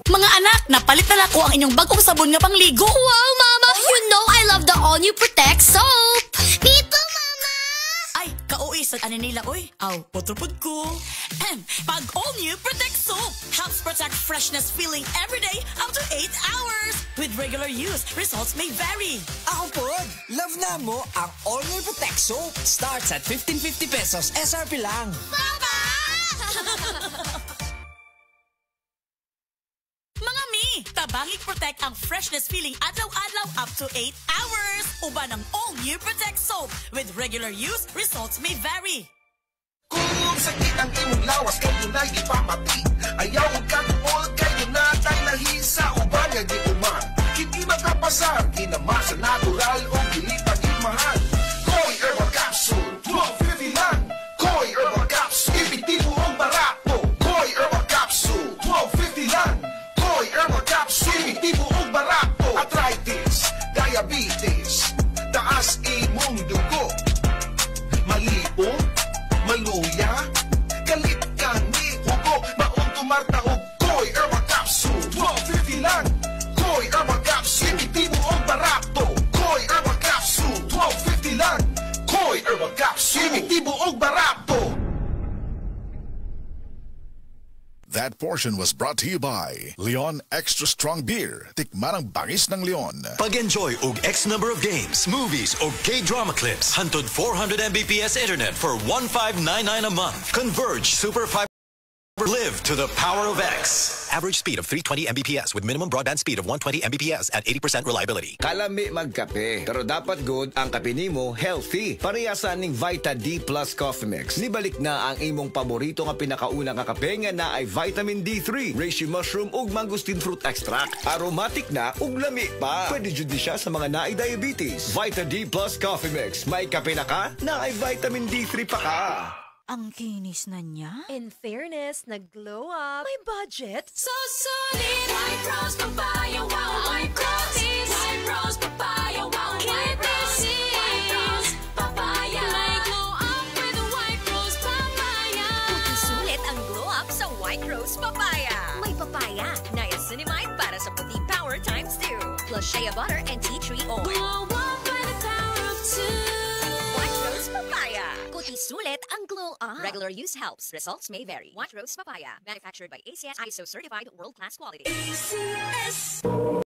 Mga anak, napalit na ako ang inyong bagong sabon nga pangligo. Wow, Mama! You know I love the all-new Protect soap! Dito, Mama! Ay, kauwi sa nila, oy. Aw, potropod ko. Pag all-new Protect soap helps protect freshness feeling every day up to 8 hours. With regular use, results may vary. Ako po, love na mo ang all-new Protect soap. Starts at 1550 pesos, SRP lang. Papa! Mga mi, tabangig protect ang freshness feeling adlaw-adlaw up to 8 hours. Uban ang all-new Protect soap. With regular use, results may vary. Kung sakit ang imong lawas, kayo na'y di pamati. Ayaw kong katupol, kayo na tayo nahisa. Uban nga di uman, hindi makapasar. Kinamasa natural o gilipagin mahal. Koi Herbal Capsule, 12.50 lang. Koi Herbal Capsule, epektibo ang barato. Koi Herbal Capsule, 12.50 lang. Koi Herbal Capsule, epektibo ang barato. Arthritis, diabetes, taas imong dugo, malipo, maluya, galit ka ni Hugo, maong tumarta og Koi Herbal Capsule, 12.50 lang. Koi Herbal Capsule, epektibo ang barato. Koi Herbal Capsule, 12.50 lang. Koi Herbal Capsule, epektibo ang barato. That portion was brought to you by Leon Extra Strong Beer. Tikman ang bangis ng Leon. Pag-enjoy og X number of games, movies og K-drama clips. Hantod 400 Mbps internet for 1599 a month. Converge Super Fiber. Live to the power of X. Average speed of 320 Mbps with minimum broadband speed of 120 Mbps at 80% reliability. Kalami magkape, pero dapat good ang kape nimo healthy. Parehasan ning Vita D Plus Coffee Mix. Nibalik na ang imong paborito nga pinakauna nga kape nga na ay vitamin D3, reishi mushroom ug mangosteen fruit extract. Aromatic na ug lami pa. Pwede jud di siya sa mga naay diabetes. Vita D Plus Coffee Mix. May kape na ka, na ay vitamin D3 pa ka. Ang kinis na niya. In fairness, nag-glow up. May budget. So solid, White Rose Papaya, wow, White Rose. White Rose Papaya, wow, White Rose. White Rose Papaya. May glow up with White Rose Papaya. Sulit ang glow up sa White Rose Papaya. May papaya, niacinamide para sa puti power times 2. Plus shea butter and tea tree oil. Glow up by the power of 2. White Rose Papaya. Kuti sulit ang glow up. Regular use helps. Results may vary. White Rose Papaya. Manufactured by ACS ISO certified world-class quality. ACS.